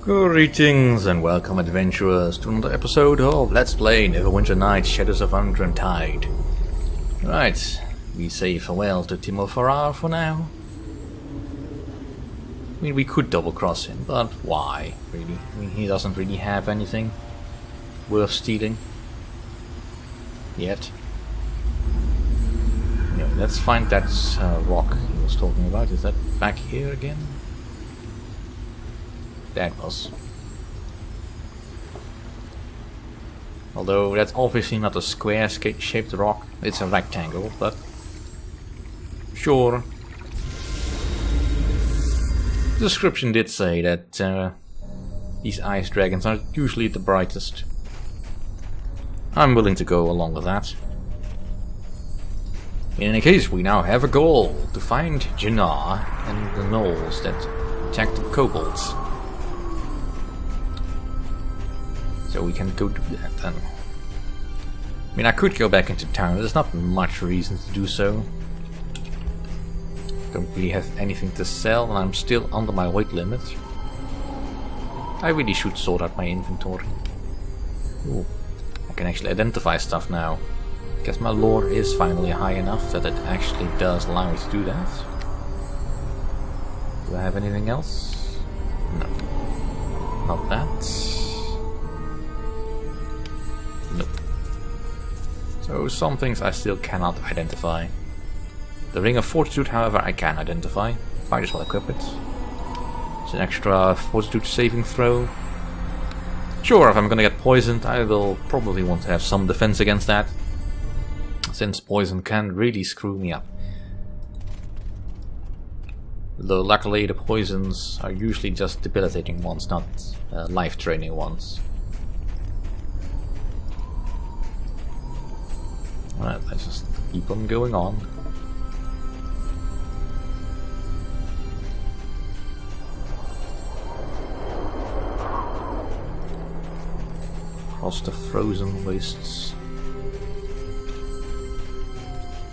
Greetings and welcome adventurers to another episode of Let's Play Neverwinter Nights Shadows of Undrentide. Right, we say farewell to Timo Farrar for now. I mean, we could double cross him, but why, really? I mean, he doesn't really have anything worth stealing. Yet. Anyway, let's find that rock he was talking about. Is that back here again? That was. Although that's obviously not a square shaped rock, it's a rectangle, but sure. The description did say that these ice dragons are usually the brightest. I'm willing to go along with that. In any case, we now have a goal to find Jannar and the gnolls that attacked the kobolds. So we can go do that then. I mean, I could go back into town, there's not much reason to do so. Don't really have anything to sell and I'm still under my weight limit. I really should sort out my inventory. Ooh, I can actually identify stuff now. Guess my lore is finally high enough that it actually does allow me to do that. Do I have anything else? No. Not that. Nope. So some things I still cannot identify. The Ring of Fortitude, however, I can identify. Might as well equip it. It's an extra Fortitude saving throw. Sure, if I'm gonna get poisoned, I will probably want to have some defense against that. Since poison can really screw me up. Though luckily the poisons are usually just debilitating ones, not life-draining ones. Alright, let's just keep on going on. Across the frozen wastes.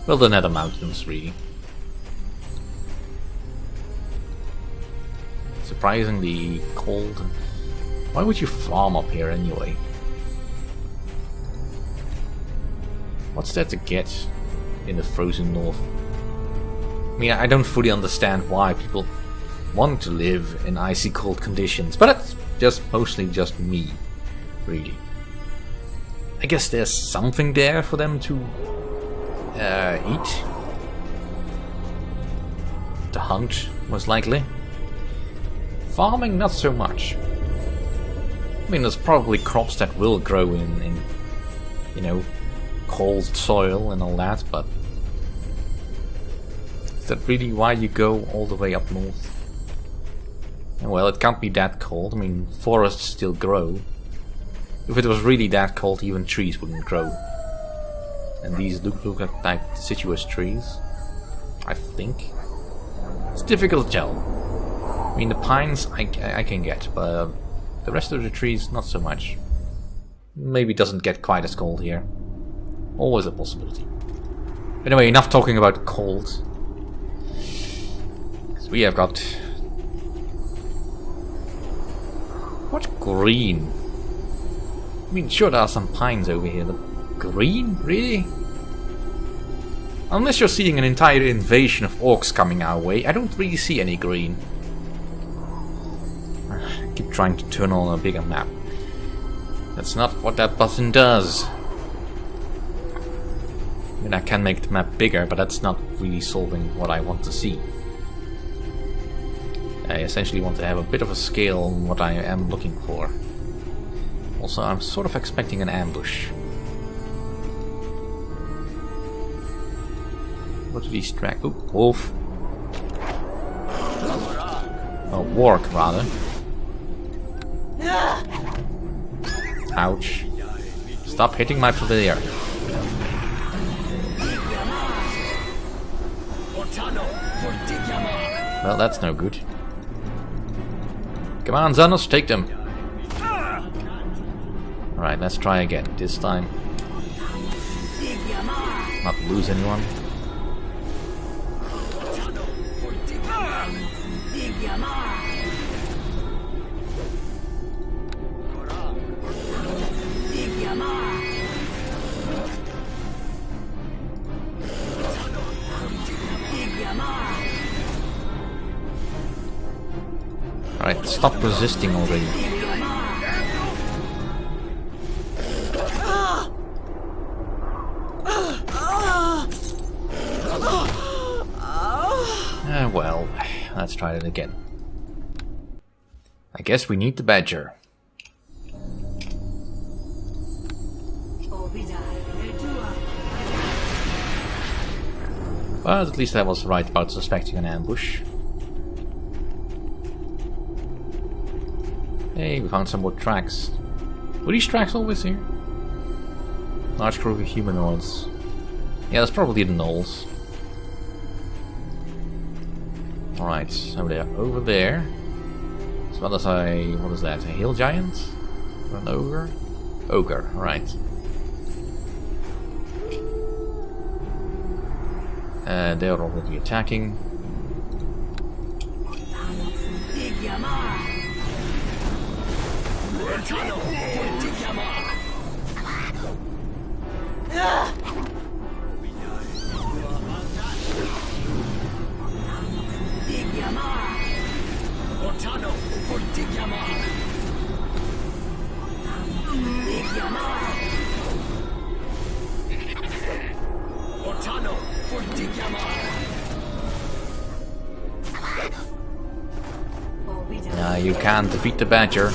Well, the Nether Mountains, really. Surprisingly cold. Why would you farm up here anyway? What's there to get in the frozen north? I mean, I don't fully understand why people want to live in icy cold conditions, but it's just mostly just me, really. I guess there's something there for them to eat. To hunt, most likely. Farming, not so much. I mean, there's probably crops that will grow in you know, cold soil and all that, but is that really why you go all the way up north? Well, it can't be that cold. I mean, forests still grow. If it was really that cold, even trees wouldn't grow. And these look like deciduous trees, I think. It's difficult to tell. I mean, the pines I can get, but the rest of the trees not so much. Maybe it doesn't get quite as cold here. Always a possibility. Anyway, enough talking about cold. So we have got... What green? I mean, sure there are some pines over here, but green? Really? Unless you're seeing an entire invasion of orcs coming our way, I don't really see any green. I keep trying to turn on a bigger map. That's not what that button does. I mean, I can make the map bigger, but that's not really solving what I want to see. I essentially want to have a bit of a scale on what I am looking for. Also, I'm sort of expecting an ambush. What did he strike? Oh, wolf. Oh, warg, rather. Ouch. Stop hitting my familiar. Well, that's no good. Come on, Zanos, take them. Alright, let's try again. This time, not lose anyone. Alright, stop resisting already. Well, let's try it again. I guess we need the badger. But at least I was right about suspecting an ambush. Hey, we found some more tracks. Were these tracks always here? Large crew of humanoids. Yeah, that's probably the gnolls. Alright, so they're over there. As well as what is that? A hill giant? Or an ogre? Ogre, right. They're already attacking. You can't defeat the badger.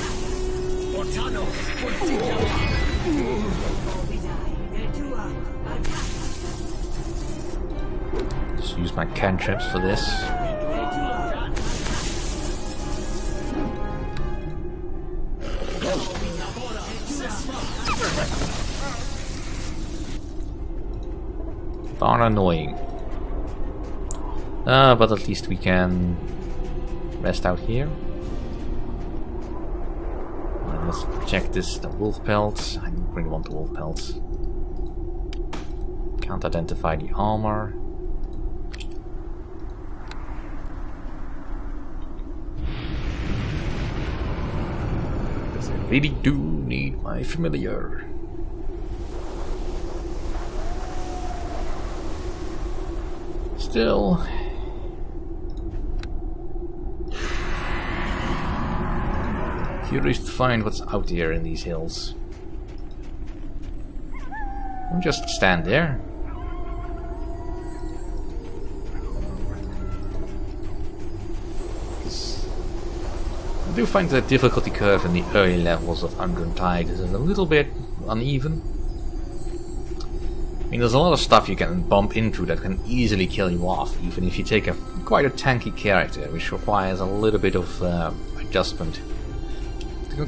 Just use my cantrips for this. Darn annoying. But at least we can rest out here. Let's check the wolf pelts. I don't really want the wolf pelts. Can't identify the armor. Because I really do need my familiar. Still. Curious to find what's out here in these hills. I'll just stand there. I do find the difficulty curve in the early levels of Undrentide is a little bit uneven. I mean, there's a lot of stuff you can bump into that can easily kill you off, even if you take quite a tanky character, which requires a little bit of adjustment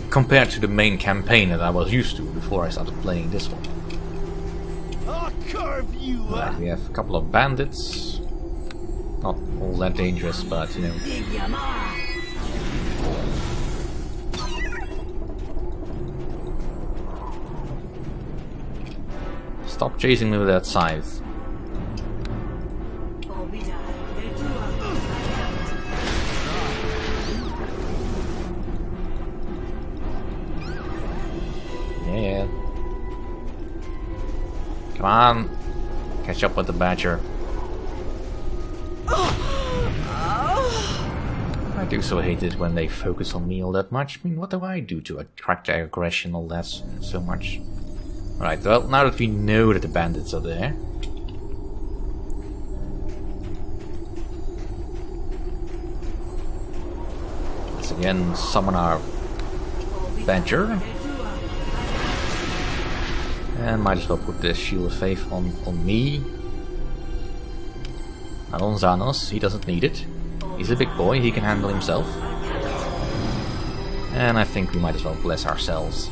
compared to the main campaign that I was used to before I started playing this one. I'll carve you up. Right, we have a couple of bandits. Not all that dangerous, but you know. Stop chasing me with that scythe. Yeah. Come on. Catch up with the badger. I do so hate it when they focus on me all that much. I mean, what do I do to attract their aggression all that so much? Right, well, now that we know that the bandits are there. Let's again summon our badger. And might as well put the Shield of Faith on me. Not on Xanos, he doesn't need it. He's a big boy, he can handle himself. And I think we might as well bless ourselves.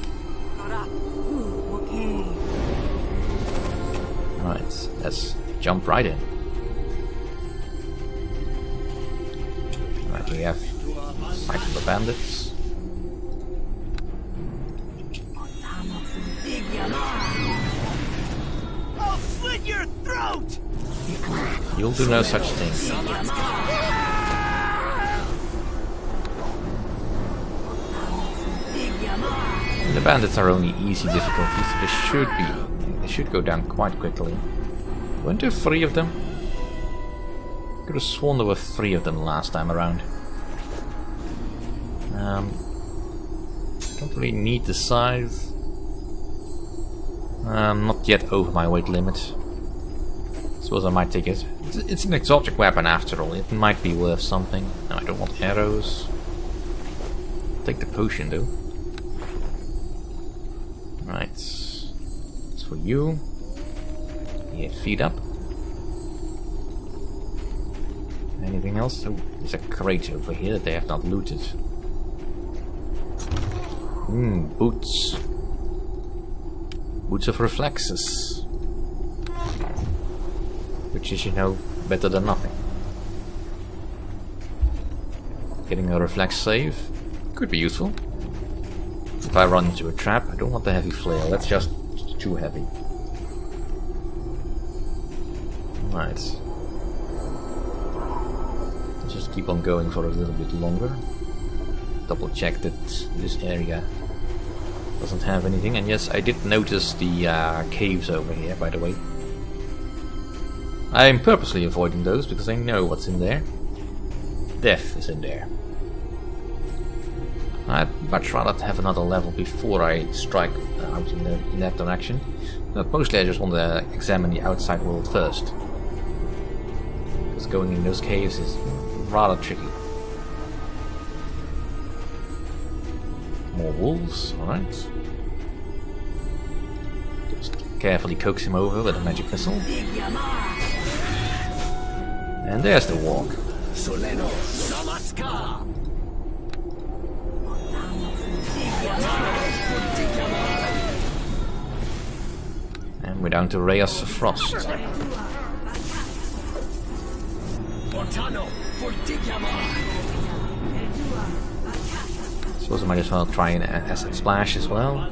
Alright, let's jump right in. Alright, we have fighting the bandits. I'll slit your throat! You'll do no such thing. The bandits are only easy difficulties, so they should go down quite quickly. Weren't there 3 of them? Could have sworn there were 3 of them last time around. Don't really need the scythe. Not yet over my weight limit. Suppose I might take it. It's an exotic weapon after all. It might be worth something. No, I don't want arrows. Take the potion though. Right. It's for you. Yeah, feed up. Anything else? Oh, there's a crate over here that they have not looted. Boots. Boots of reflexes. Which is, you know, better than nothing. Getting a reflex save could be useful. If I run into a trap, I don't want the heavy flail, that's just too heavy. Right. Let's just keep on going for a little bit longer. Double check that this area doesn't have anything. And yes, I did notice the caves over here, by the way. I'm purposely avoiding those because I know what's in there. Death is in there. I'd much rather have another level before I strike out in that direction. But mostly I just want to examine the outside world first. Because going in those caves is rather tricky. More wolves, alright. Just carefully coax him over with a magic missile. And there's the walk. And we're down to Reyes of Frost. Suppose I might as well try an acid splash as well.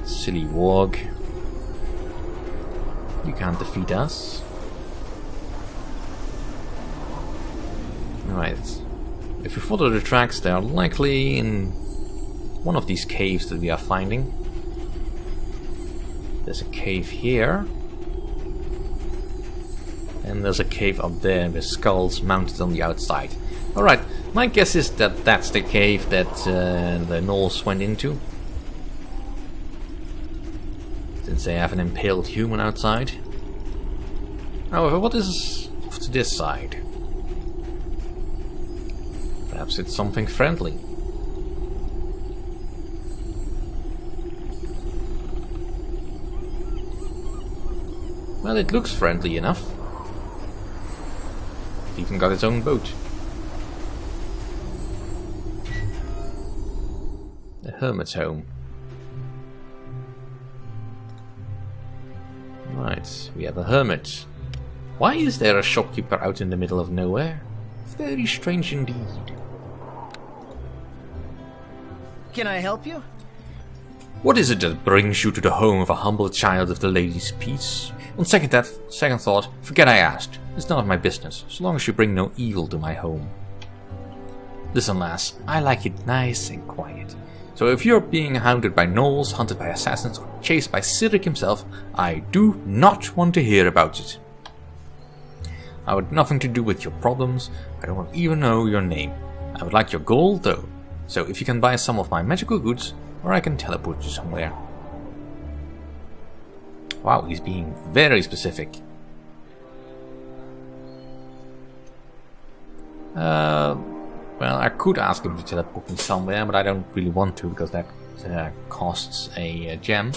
Silly warg. You can't defeat us. Right. If we follow the tracks, they are likely in one of these caves that we are finding. There's a cave here. And there's a cave up there with skulls mounted on the outside. Alright, my guess is that that's the cave that the gnolls went into. Since they have an impaled human outside. However, what is off to this side? Perhaps it's something friendly. Well, it looks friendly enough. It even got its own boat. The Hermit's home. Right, we have a hermit. Why is there a shopkeeper out in the middle of nowhere? Very strange indeed. Can I help you? What is it that brings you to the home of a humble child of the lady's peace? On second thought, forget I asked. It's none of my business, so long as you bring no evil to my home. Listen, lass, I like it nice and quiet. So if you're being hounded by gnolls, hunted by assassins, or chased by Cyrric himself, I do not want to hear about it. I want nothing to do with your problems. I don't even know your name. I would like your gold though. So if you can buy some of my magical goods, or I can teleport you somewhere. Wow, he's being very specific. Well, I could ask him to teleport me somewhere, but I don't really want to because that costs a gem.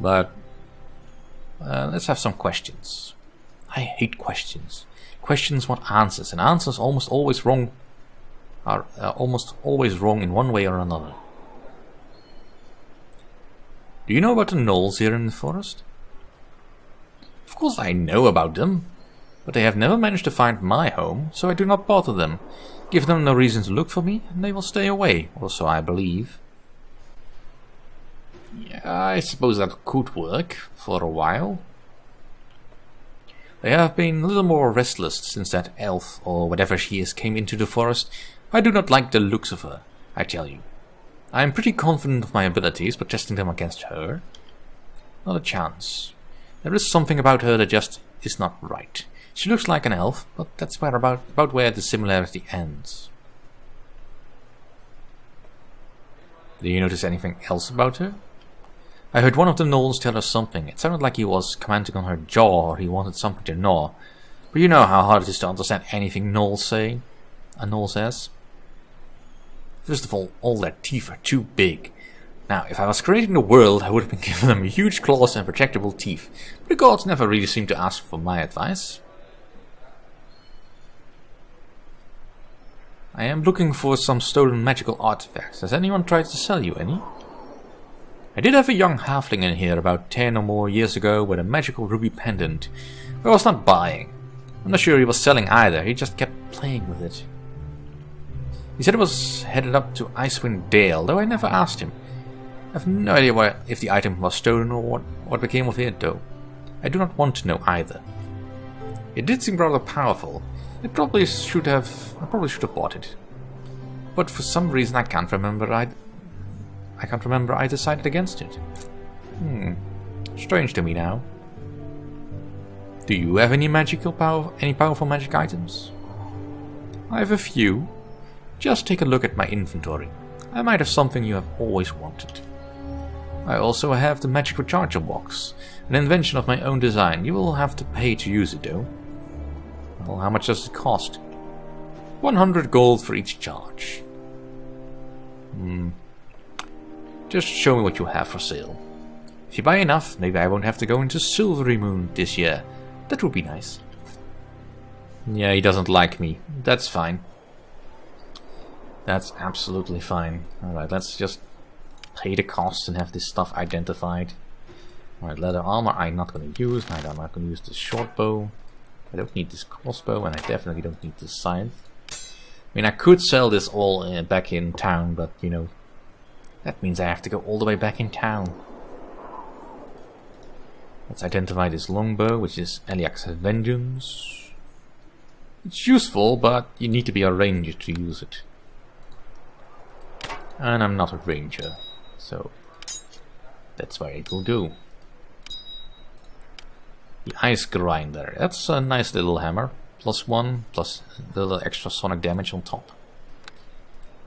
But let's have some questions. I hate questions. Questions want answers, and answers almost always wrong. Are almost always wrong in one way or another. Do you know about the gnolls here in the forest? Of course I know about them, but they have never managed to find my home, so I do not bother them. Give them no reason to look for me, and they will stay away, or so I believe. Yeah, I suppose that could work, for a while. They have been a little more restless since that elf, or whatever she is, came into the forest. I do not like the looks of her, I tell you. I am pretty confident of my abilities, but testing them against her? Not a chance. There is something about her that just is not right. She looks like an elf, but that's where about where the similarity ends. Do you notice anything else about her? I heard one of the gnolls tell her something. It sounded like he was commenting on her jaw or he wanted something to gnaw. But you know how hard it is to understand anything gnolls say. A gnoll says. First of all their teeth are too big. Now, if I was creating the world, I would have been giving them huge claws and projectable teeth. But the gods never really seemed to ask for my advice. I am looking for some stolen magical artifacts. Has anyone tried to sell you any? I did have a young halfling in here about 10 or more years ago with a magical ruby pendant. But I was not buying. I'm not sure he was selling either, he just kept playing with it. He said it was headed up to Icewind Dale, though I never asked him. I have no idea if the item was stolen or what became of it, though. I do not want to know either. It did seem rather powerful. I probably should have bought it. But for some reason I can't remember I decided against it. Strange to me now. Do you have any powerful magic items? I have a few. Just take a look at my inventory. I might have something you have always wanted. I also have the magic recharger box, an invention of my own design. You will have to pay to use it though. Well, how much does it cost? 100 gold for each charge. Just show me what you have for sale. If you buy enough, maybe I won't have to go into Silvery Moon this year. That would be nice. Yeah, he doesn't like me. That's fine. That's absolutely fine. Alright, let's just pay the cost and have this stuff identified. Alright, leather armor I'm not going to use. I'm not going to use the short bow. I don't need this crossbow, and I definitely don't need this scythe. I mean, I could sell this all back in town, but you know, that means I have to go all the way back in town. Let's identify this longbow, which is Eliak's Vengeance. It's useful, but you need to be a ranger to use it. And I'm not a ranger, so that's why it will go. The Ice Grinder, that's a nice little hammer. +1, plus a little extra sonic damage on top.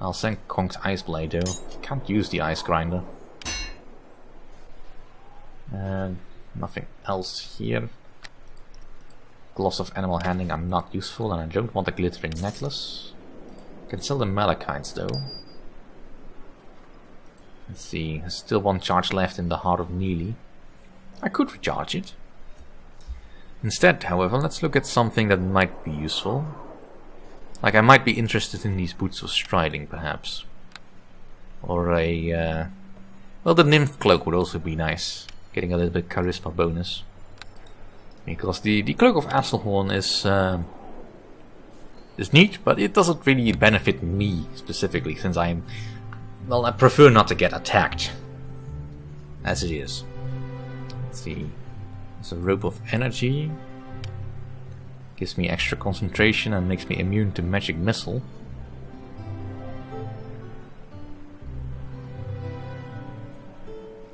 I'll send Kong's Ice Blade though. Can't use the Ice Grinder. Nothing else here. Gloss of Animal Handling are not useful, and I don't want a glittering necklace. Can sell the Malachites though. Let's see, there's still one charge left in the Heart of Neely. I could recharge it. Instead, however, let's look at something that might be useful. Like, I might be interested in these Boots of Striding, perhaps. Or a... well, the Nymph Cloak would also be nice. Getting a little bit charisma bonus. Because the Cloak of Asselhorn is neat, but it doesn't really benefit me specifically, since I'm... well, I prefer not to get attacked. As it is. Let's see. There's a Rope of Energy. Gives me extra concentration and makes me immune to Magic Missile.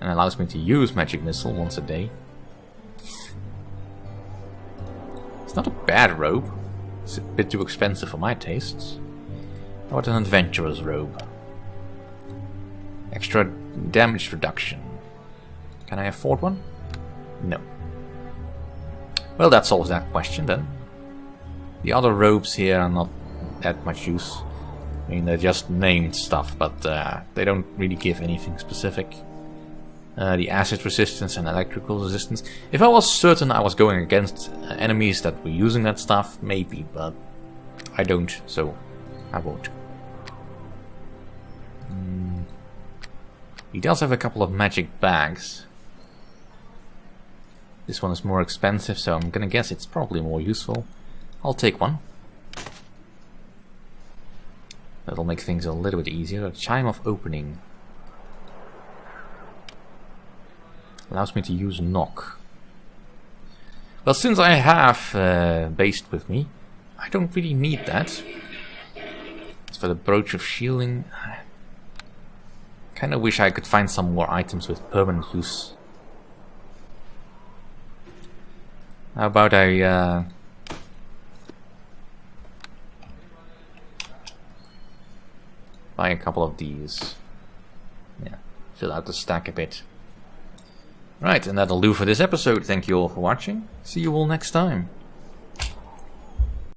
And allows me to use Magic Missile once a day. It's not a bad robe. It's a bit too expensive for my tastes. How about an Adventurer's Robe? Extra damage reduction. Can I afford one? No. Well, that solves that question then. The other robes here are not that much use. I mean, they're just named stuff, but they don't really give anything specific. The acid resistance and electrical resistance. If I was certain I was going against enemies that were using that stuff, maybe, but I don't, so I won't. He does have a couple of magic bags. This one is more expensive, so I'm gonna guess it's probably more useful. I'll take one. That'll make things a little bit easier. A Chime of Opening. Allows me to use Knock. Well, since I have Based with me, I don't really need that. As for the Brooch of Shielding, I kinda wish I could find some more items with permanent use. How about I Buy a couple of these. Yeah, fill out the stack a bit. Right, and that'll do for this episode. Thank you all for watching. See you all next time.